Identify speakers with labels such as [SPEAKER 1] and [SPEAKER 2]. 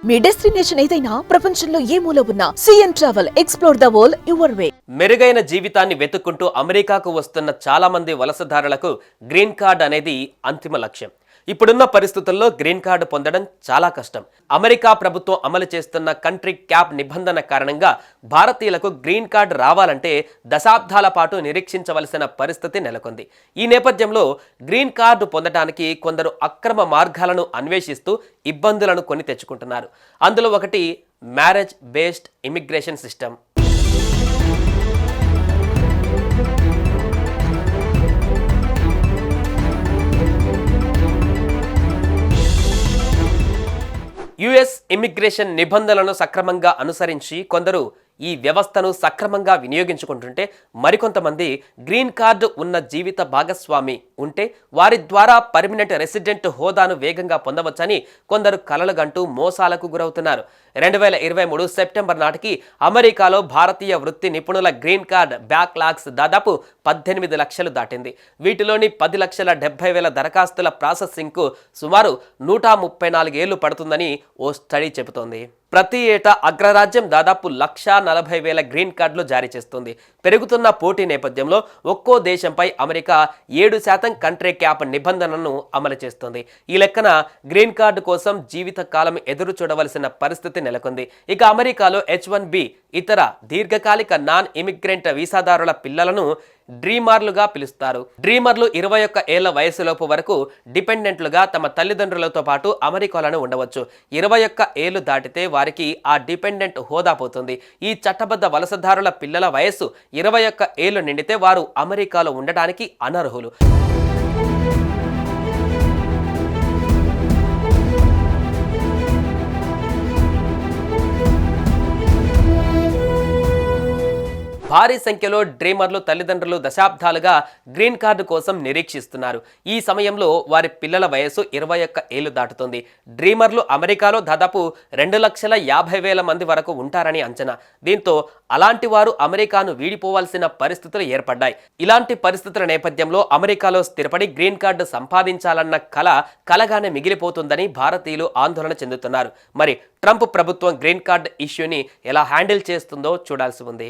[SPEAKER 1] మీ destination ఏదైనా ప్రపంచంలో ఏ మూల ఉన్నా CN travel explore the world your way.
[SPEAKER 2] మెరుగైన జీవితాన్ని వెతుక్కుంటూ అమెరికాకు వస్తున్న చాలా మంది వలసదారులకు గ్రీన్ కార్డ్ అనేది అంతిమ లక్ష్యం. ఇప్పుడున్న పరిస్థితుల్లో గ్రీన్ కార్డు పొందడం చాలా కష్టం. అమెరికా ప్రభుత్వం అమలు చేస్తున్న కంట్రీ క్యాప్ నిబంధన కారణంగా భారతీయులకు గ్రీన్ కార్డు రావాలంటే దశాబ్దాల పాటు నిరీక్షించవలసిన పరిస్థితి నెలకొంది. ఈ నేపథ్యంలో గ్రీన్ కార్డు పొందడానికి కొందరు అక్రమ మార్గాలను అన్వేషిస్తూ ఇబ్బందులను కొని తెచ్చుకుంటున్నారు. అందులో ఒకటి marriage based immigration system. US immigration నిబంధనలను సక్రమంగా అనుసరించి కొందరు ఈ వ్యవస్థను సక్రమంగా వినియోగించుకుంటుంటే, మరికొంతమంది గ్రీన్ కార్డు ఉన్న జీవిత భాగస్వామి ఉంటే వారి ద్వారా పర్మనెంట్ రెసిడెంట్ హోదాను వేగంగా పొందవచ్చని కొందరు కలలుగంటూ మోసాలకు గురవుతున్నారు. 2023 సెప్టెంబర్ నాటికి అమెరికాలో భారతీయ వృత్తి నిపుణుల గ్రీన్ కార్డ్ బ్యాక్లాగ్స్ దాదాపు 18 లక్షలు దాటింది. వీటిలోని 10,70,000 దరఖాస్తుల ప్రాసెసింగ్కు సుమారు 134 ఏళ్లు పడుతుందని ఓ స్టడీ చెబుతోంది. ప్రతి ఏటా అగ్రరాజ్యం దాదాపు 140,000 గ్రీన్ కార్డులు జారీ చేస్తుంది. పెరుగుతున్న పోటీ నేపథ్యంలో ఒక్కో దేశంపై అమెరికా 7% కంట్రీ క్యాప్ నిబంధనను అమలు చేస్తుంది. ఈ లెక్కన గ్రీన్ కార్డు కోసం జీవితకాలం ఎదురు చూడవలసిన పరిస్థితి నెలకొంది. ఇక అమెరికాలో H1B ఇతర దీర్ఘకాలిక నాన్ ఇమిగ్రెంట్ వీసాదారుల పిల్లలను డ్రీమర్లుగా పిలుస్తారు. డ్రీమర్లు 21 ఏళ్ల వయసులోపు వరకు డిపెండెంట్లుగా తమ తల్లిదండ్రులతో పాటు అమెరికాలను ఉండవచ్చు. 21 ఏళ్లు దాటితే వారికి ఆ డిపెండెంట్ హోదా పోతుంది. ఈ చట్టబద్ధ వలసదారుల పిల్లల వయస్సు 21 ఏళ్లు నిండితే వారు అమెరికాలో ఉండడానికి అనర్హులు. భారీ సంఖ్యలో డ్రీమర్లు తల్లిదండ్రులు దశాబ్దాలుగా గ్రీన్ కార్డు కోసం నిరీక్షిస్తున్నారు. ఈ సమయంలో వారి పిల్లల వయసు 21 ఏళ్లు దాటుతుంది. డ్రీమర్లు అమెరికాలో దాదాపు 2,50,000 మంది వరకు ఉంటారని అంచనా. దీంతో అలాంటి వారు అమెరికాను వీడిపోవాల్సిన పరిస్థితులు ఏర్పడ్డాయి. ఇలాంటి పరిస్థితుల నేపథ్యంలో అమెరికాలో స్థిరపడి గ్రీన్ కార్డు సంపాదించాలన్న కలగానే మిగిలిపోతుందని భారతీయులు ఆందోళన చెందుతున్నారు. మరి ట్రంప్ ప్రభుత్వం గ్రీన్ కార్డు ఇష్యూని ఎలా హ్యాండిల్ చేస్తుందో చూడాల్సి ఉంది.